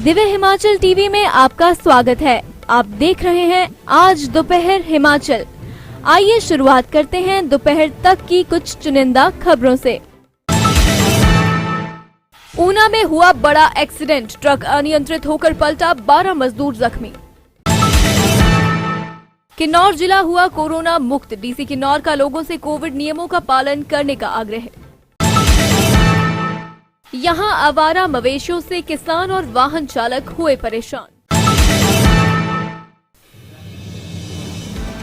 Divya Himachal TV में आपका स्वागत है। आप देख रहे हैं आज दोपहर हिमाचल। आइए शुरुआत करते हैं दोपहर तक की कुछ चुनिंदा खबरों से। ऊना में हुआ बड़ा एक्सीडेंट, ट्रक अनियंत्रित होकर पलटा, 12 मजदूर जख्मी। किन्नौर जिला हुआ कोरोना मुक्त, डीसी किन्नौर का लोगों से कोविड नियमों का पालन करने का आग्रह। यहां आवारा मवेशियों से किसान और वाहन चालक हुए परेशान।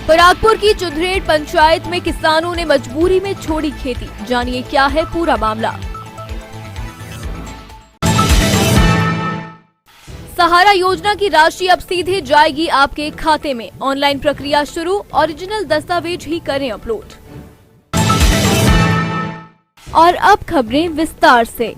परागपुर की चुधरेड़ पंचायत में किसानों ने मजबूरी में छोड़ी खेती, जानिए क्या है पूरा मामला। सहारा योजना की राशि अब सीधे जाएगी आपके खाते में, ऑनलाइन प्रक्रिया शुरू, ओरिजिनल दस्तावेज ही करें अपलोड। और अब खबरें विस्तार से।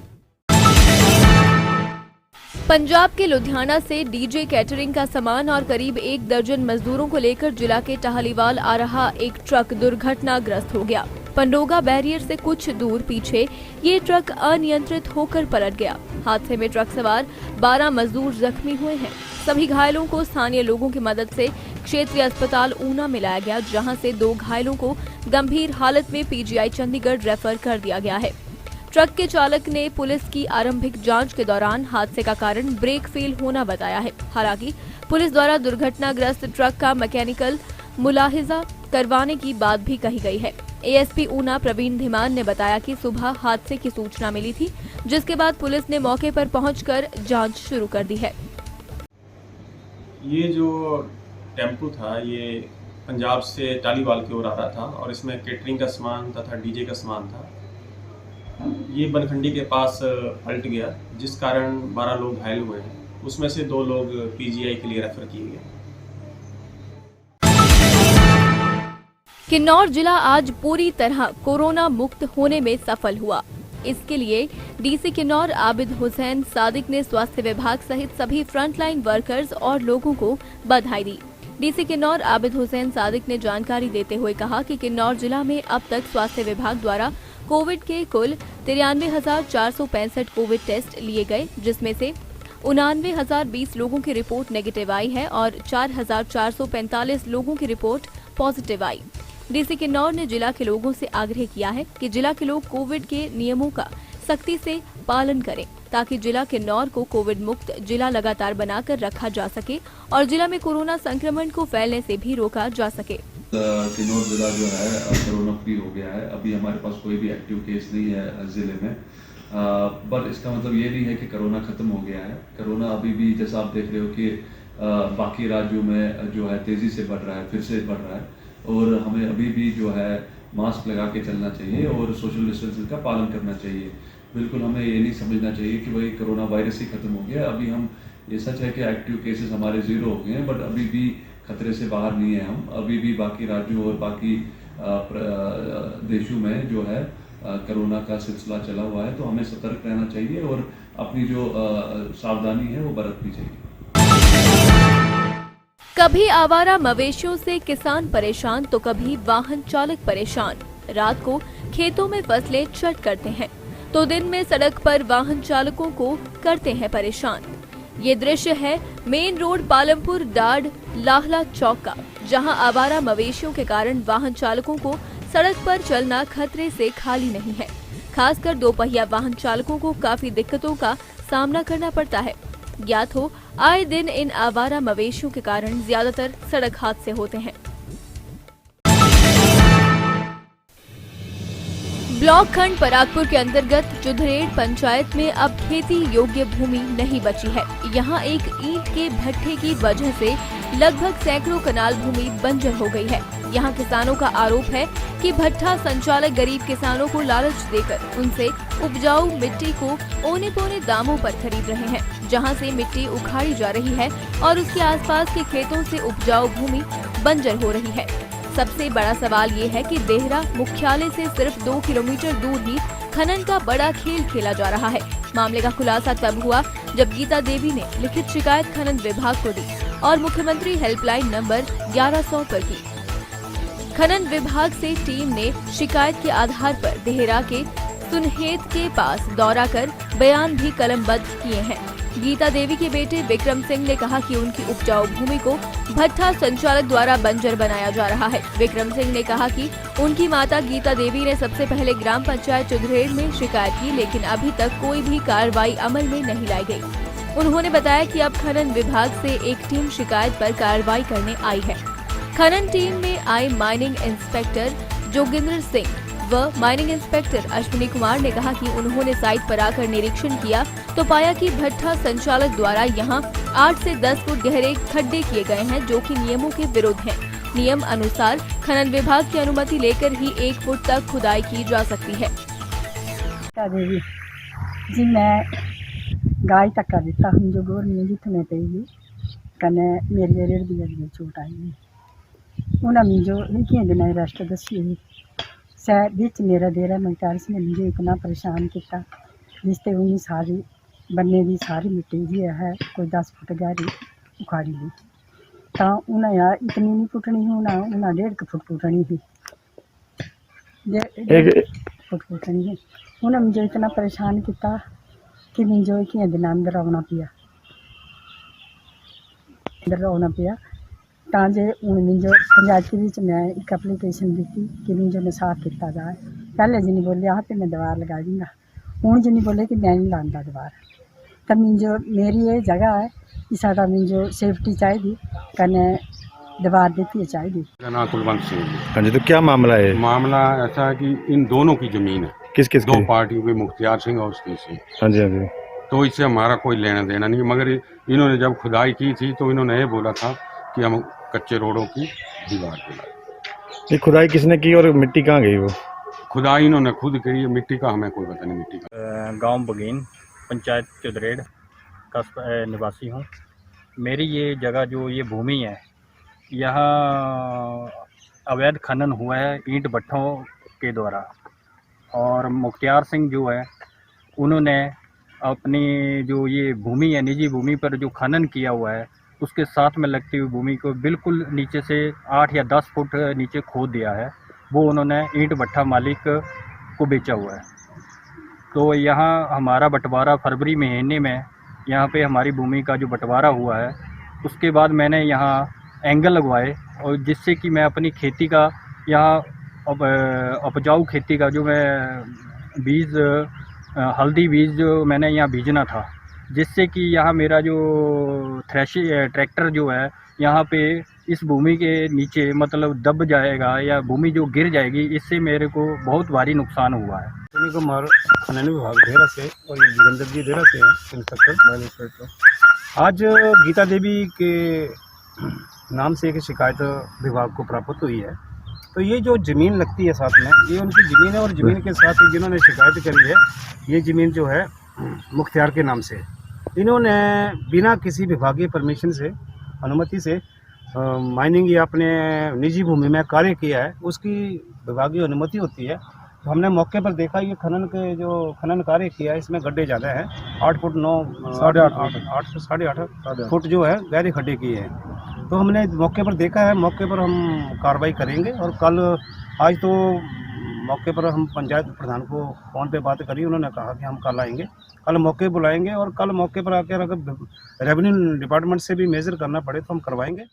पंजाब के लुधियाना से डीजे कैटरिंग का सामान और करीब 1 दर्जन मजदूरों को लेकर जिला के टाहलीवाल आ रहा एक ट्रक दुर्घटनाग्रस्त हो गया। पंडोगा बैरियर से कुछ दूर पीछे ये ट्रक अनियंत्रित होकर पलट गया। हादसे में ट्रक सवार 12 मजदूर जख्मी हुए हैं। सभी घायलों को स्थानीय लोगों की मदद से क्षेत्रीय अस्पताल ऊना में लाया गया, जहां से 2 घायलों को गंभीर हालत में पीजीआई चंडीगढ़ रेफर कर दिया गया है। ट्रक के चालक ने पुलिस की आरंभिक जांच के दौरान हादसे का कारण ब्रेक फेल होना बताया है। हालांकि पुलिस द्वारा दुर्घटनाग्रस्त ट्रक का मैकेनिकल मुलाहिजा करवाने की बात भी कही गई है। एएसपी ऊना प्रवीण धीमान ने बताया कि सुबह हादसे की सूचना मिली थी, जिसके बाद पुलिस ने मौके पर पहुंचकर जांच शुरू कर दी है। ये जो टेम्पो था ये पंजाब से टालीवाल की ओर आ रहा था और इसमें केटरिंग का सामान तथा डीजे का सामान था। ये बनखंडी के पास पलट गया, जिस कारण 12 लोग घायल हुए हैं। उसमें से 2 लोग पीजीआई के लिए रेफर किए गए। किन्नौर जिला आज पूरी तरह कोरोना मुक्त होने में सफल हुआ। इसके लिए डीसी किन्नौर आबिद हुसैन सादिक ने स्वास्थ्य विभाग सहित सभी फ्रंटलाइन वर्कर्स और लोगों को बधाई दी। डीसी किन्नौर आबिद हुसैन सादिक ने जानकारी देते हुए कहा कि किन्नौर जिला में अब तक स्वास्थ्य विभाग द्वारा कोविड के कुल 93,465 कोविड टेस्ट लिए गए, जिसमें से 99,020 लोगों की रिपोर्ट नेगेटिव आई है और 4,445 लोगों की रिपोर्ट पॉजिटिव आई। डीसी किन्नौर ने जिला के लोगों से आग्रह किया है कि जिला के लोग कोविड के नियमों का सख्ती से पालन करें, ताकि जिला किन्नौर को कोविड मुक्त जिला लगातार बनाकर रखा जा सके और जिला में कोरोना संक्रमण को फैलने से भी रोका जा सके। किन्नौर जिला जो है कोरोना फ्री हो गया है। अभी हमारे पास कोई भी एक्टिव केस नहीं है जिले में, पर इसका मतलब ये नहीं है कि कोरोना खत्म हो गया है। कोरोना अभी भी, जैसा आप देख रहे हो कि बाकी राज्यों में जो है तेजी से बढ़ रहा है, फिर से बढ़ रहा है, और हमें अभी भी जो है मास्क लगा के चलना चाहिए और सोशल डिस्टेंसिंग का पालन करना चाहिए। बिल्कुल हमें ये नहीं समझना चाहिए कि भाई कोरोना वायरस ही खत्म हो गया। अभी हम, ये सच है कि एक्टिव केसेस हमारे 0 हो गए हैं, बट अभी भी खतरे से बाहर नहीं है हम। अभी भी बाकी राज्यों और बाकी देशों में जो है कोरोना का सिलसिला चला हुआ है, तो हमें सतर्क रहना चाहिए और अपनी जो सावधानी है वो बरतनी चाहिए। कभी आवारा मवेशियों से किसान परेशान तो कभी वाहन चालक परेशान। रात को खेतों में फसलें चट करते हैं तो दिन में सड़क पर वाहन चालकों को करते हैं परेशान। ये दृश्य है मेन रोड पालमपुर डाड लाहला चौक का, जहां आवारा मवेशियों के कारण वाहन चालकों को सड़क पर चलना खतरे से खाली नहीं है। खासकर 2 पहिया वाहन चालकों को काफी दिक्कतों का सामना करना पड़ता है। ज्ञात हो, आए दिन इन आवारा मवेशियों के कारण ज्यादातर सड़क हादसे होते हैं। ब्लॉक खंड परागपुर के अंतर्गत चुधरेड़ पंचायत में अब खेती योग्य भूमि नहीं बची है। यहाँ एक ईंट के भट्ठे की वजह से लगभग सैकड़ों कनाल भूमि बंजर हो गई है। यहाँ किसानों का आरोप है कि भट्ठा संचालक गरीब किसानों को लालच देकर उनसे उपजाऊ मिट्टी को औने पौने दामों पर खरीद रहे हैं, जहाँ से मिट्टी उखाड़ी जा रही है और उसके आसपास के खेतों से उपजाऊ भूमि बंजर हो रही है। सबसे बड़ा सवाल ये है कि देहरा मुख्यालय से सिर्फ 2 किलोमीटर दूर ही खनन का बड़ा खेल खेला जा रहा है। मामले का खुलासा तब हुआ जब गीता देवी ने लिखित शिकायत खनन विभाग को दी और मुख्यमंत्री हेल्पलाइन नंबर 1100 पर की। खनन विभाग से टीम ने शिकायत के आधार पर देहरा के सुनहेत के पास दौरा कर बयान भी कलमबद्ध किए हैं। गीता देवी के बेटे विक्रम सिंह ने कहा कि उनकी उपजाऊ भूमि को भट्ठा संचालक द्वारा बंजर बनाया जा रहा है। विक्रम सिंह ने कहा कि उनकी माता गीता देवी ने सबसे पहले ग्राम पंचायत चुधरेड़ में शिकायत की, लेकिन अभी तक कोई भी कार्रवाई अमल में नहीं लाई गई। उन्होंने बताया कि अब खनन विभाग से एक टीम शिकायत पर कार्रवाई करने आई है। खनन टीम में आए माइनिंग इंस्पेक्टर जोगिंदर सिंह व माइनिंग इंस्पेक्टर अश्विनी कुमार ने कहा कि उन्होंने साइट पर आकर निरीक्षण किया तो पाया कि भट्ठा संचालक द्वारा यहां 8 से 10 फुट गहरे खड्डे किए गए हैं, जो कि नियमों के विरुद्ध हैं। नियम अनुसार खनन विभाग की अनुमति लेकर ही 1 फुट तक खुदाई की जा सकती है। देवी जी मैं गाय तक कर दिता हम जो गोर नहीं जितने पे ही कने मेरी रेड़ दी चोट आई उन्होंने जो लिखिए दिन रेस्ट दसी सर बिच मेरा डेरा मकतारिस ने मुझे इतना परेशान किया जिससे उन्हें सारी बनने की सारी मिट्टी जी है कोई 10 फुट गहरी उखाड़ी ली तो उन्हें यार इतनी नहीं पुटनी ही उन्हें 1.5 फुट पुटनी ही 1.5 फुट पुटनी है। उन्हें मुझे इतना परेशान किया कि मुझे एक दिन अंदर आना पिया ताजे जो पंचायत के मैं एक एप्लीकेशन दी कि मुझे इंसाफ किया जाए। पहले जी नहीं बोले आप मैं दीवार लगा दूँगा, हूँ जी नहीं बोले कि मैं नहीं लाता दीवार। तो मुझे मेरी ये जगह है इसा मुझे सेफ्टी चाहिए कने दीवार देती चाहिए। नाम कुलवंत सिंह जी। हाँ जी, तो क्या मामला है? मामला ऐसा है कि इन दोनों की जमीन है, किस किस दो की? पार्टियों की, मुख्तियार सिंह और उसकी सिंह। हाँ जी, हाँ जी। तो इससे हमारा कोई लेना देना नहीं, मगर इन्होंने जब खुदाई की थी तो इन्होंने ये बोला था कि हम कच्चे रोडों की दीवार बनाए। ये खुदाई किसने की और मिट्टी कहाँ गई? वो खुदाई इन्होंने खुद करी है, मिट्टी का हमें कोई पता नहीं। मिट्टी का गांव बगीन पंचायत चुधरेड़ का निवासी हूँ। मेरी ये जगह जो ये भूमि है यहाँ अवैध खनन हुआ है ईंट भट्ठों के द्वारा, और मुख्तियार सिंह जो है उन्होंने अपनी जो ये भूमि है निजी भूमि पर जो खनन किया हुआ है उसके साथ में लगती हुई भूमि को बिल्कुल नीचे से 8 या 10 फुट नीचे खोद दिया है। वो उन्होंने ईंट भट्ठा मालिक को बेचा हुआ है। तो यहाँ हमारा बंटवारा फरवरी महीने में यहाँ पे हमारी भूमि का जो बंटवारा हुआ है उसके बाद मैंने यहाँ एंगल लगवाए, और जिससे कि मैं अपनी खेती का यहाँ उपजाऊ खेती का जो मैं बीज हल्दी बीज जो मैंने यहाँ बीजना था, जिससे कि यहाँ मेरा जो ट्रैक्टर जो है यहाँ पे इस भूमि के नीचे मतलब दब जाएगा या भूमि जो गिर जाएगी, इससे मेरे को बहुत भारी नुकसान हुआ है। कुमार खनन विभाग देहरा से और ये जोगिंदर जी देहरा से हैं इंस्पेक्टर। आज गीता देवी के नाम से एक शिकायत विभाग को प्राप्त हुई है। तो ये जो ज़मीन लगती है साथ में, ये उनकी ज़मीन है और ज़मीन के साथ ही जिन्होंने शिकायत करी है ये ज़मीन जो है मुख्तियार के नाम से, इन्होंने बिना किसी विभागीय परमिशन से अनुमति से माइनिंग या अपने निजी भूमि में कार्य किया है, उसकी विभागीय अनुमति होती है। तो हमने मौके पर देखा ये खनन के जो खनन कार्य किया है इसमें गड्ढे ज़्यादा हैं, 8 फुट 9 8.5 फुट जो है गहरे खड्डे किए हैं। तो हमने मौके पर देखा है, मौके पर हम कार्रवाई करेंगे। और कल आज तो मौके पर हम पंचायत प्रधान को फ़ोन पे बात करी, उन्होंने कहा कि हम कल आएंगे, कल मौके बुलाएंगे और कल मौके पर आकर अगर रेवेन्यू डिपार्टमेंट से भी मेजर करना पड़े तो हम करवाएंगे।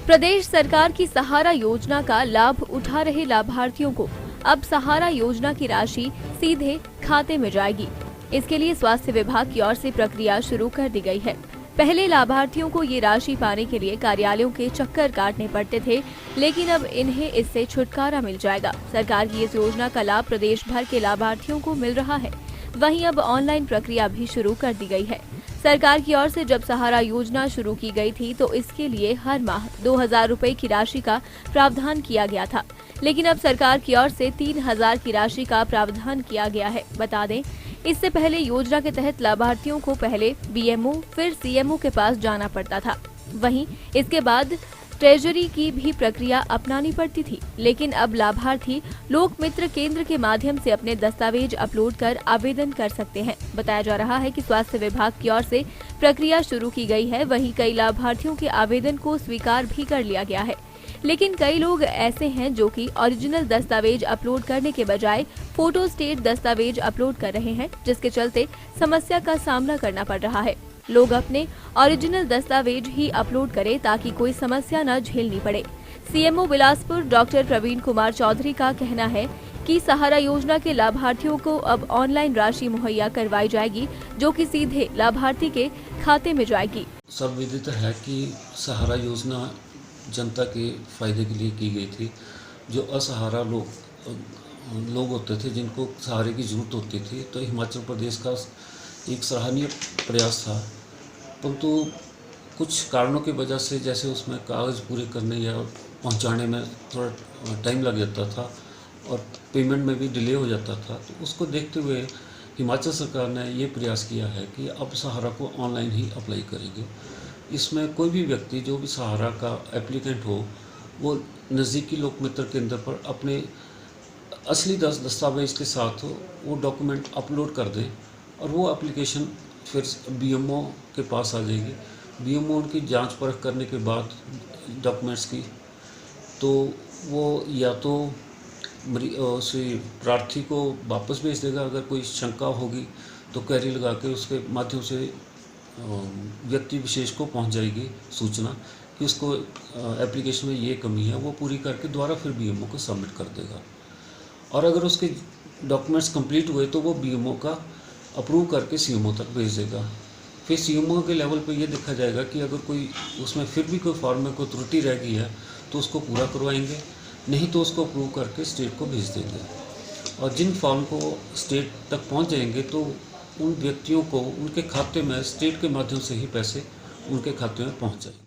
प्रदेश सरकार की सहारा योजना का लाभ उठा रहे लाभार्थियों को अब सहारा योजना की राशि सीधे खाते में जाएगी। इसके लिए स्वास्थ्य विभाग की ओर से प्रक्रिया शुरू कर दी गई है। पहले लाभार्थियों को ये राशि पाने के लिए कार्यालयों के चक्कर काटने पड़ते थे, लेकिन अब इन्हें इससे छुटकारा मिल जाएगा। सरकार की इस योजना का लाभ प्रदेश भर के लाभार्थियों को मिल रहा है। वहीं अब ऑनलाइन प्रक्रिया भी शुरू कर दी गई है। सरकार की ओर से जब सहारा योजना शुरू की गई थी तो इसके लिए हर माह 2000 रुपए की राशि का प्रावधान किया गया था, लेकिन अब सरकार की ओर से 3000 की राशि का प्रावधान किया गया है। बता दें, इससे पहले योजना के तहत लाभार्थियों को पहले बीएमओ फिर सीएमओ के पास जाना पड़ता था। वहीं इसके बाद ट्रेजरी की भी प्रक्रिया अपनानी पड़ती थी, लेकिन अब लाभार्थी लोक मित्र केंद्र के माध्यम से अपने दस्तावेज अपलोड कर आवेदन कर सकते हैं। बताया जा रहा है कि स्वास्थ्य विभाग की ओर से प्रक्रिया शुरू की गई है। वहीं कई लाभार्थियों के आवेदन को स्वीकार भी कर लिया गया है, लेकिन कई लोग ऐसे हैं जो कि ओरिजिनल दस्तावेज अपलोड करने के बजाय फोटो स्टेट दस्तावेज अपलोड कर रहे हैं, जिसके चलते समस्या का सामना करना पड़ रहा है। लोग अपने ओरिजिनल दस्तावेज ही अपलोड करें ताकि कोई समस्या न झेलनी पड़े। सीएमओ बिलासपुर डॉक्टर प्रवीण कुमार चौधरी का कहना है कि सहारा योजना के लाभार्थियों को अब ऑनलाइन राशि मुहैया करवाई जाएगी, जो कि सीधे लाभार्थी के खाते में जाएगी। सर्वविदित है कि सहारा योजना जनता के फायदे के लिए की गई थी। जो असहारा लोग होते थे, जिनको सहारे की जरूरत होती थी, तो हिमाचल प्रदेश का एक सराहनीय प्रयास था। परंतु कुछ कारणों की वजह से, जैसे उसमें कागज़ पूरे करने या पहुंचाने में थोड़ा टाइम लग जाता था और पेमेंट में भी डिले हो जाता था, तो उसको देखते हुए हिमाचल सरकार ने ये प्रयास किया है कि अब सहारा को ऑनलाइन ही अप्लाई करेंगे। इसमें कोई भी व्यक्ति जो भी सहारा का एप्लीकेंट हो, वो नज़दीकी लोक मित्र केंद्र पर अपने असली दस्तावेज के साथ वो डॉक्यूमेंट अपलोड कर दें और वो एप्लीकेशन फिर बीएमओ के पास आ जाएगी। बीएमओ उनकी जांच परख करने के बाद डॉक्यूमेंट्स की, तो वो या तो उसे प्रार्थी को वापस भेज देगा। अगर कोई शंका होगी तो क्वेरी लगा के उसके माध्यम से व्यक्ति विशेष को पहुंच जाएगी सूचना कि उसको एप्लीकेशन में ये कमी है, वो पूरी करके दोबारा फिर बीएमओ को सबमिट कर देगा। और अगर उसके डॉक्यूमेंट्स कंप्लीट हुए तो वो बीएमओ का अप्रूव करके सीएमओ तक भेज देगा। फिर सीएमओ के लेवल पे ये देखा जाएगा कि अगर कोई उसमें फिर भी कोई फॉर्म में कोई त्रुटि रह गई है तो उसको पूरा करवाएंगे, नहीं तो उसको अप्रूव करके स्टेट को भेज देंगे। और जिन फॉर्म को स्टेट तक पहुंच जाएंगे तो उन व्यक्तियों को उनके खाते में स्टेट के माध्यम से ही पैसे उनके खाते में पहुंच जाएंगे।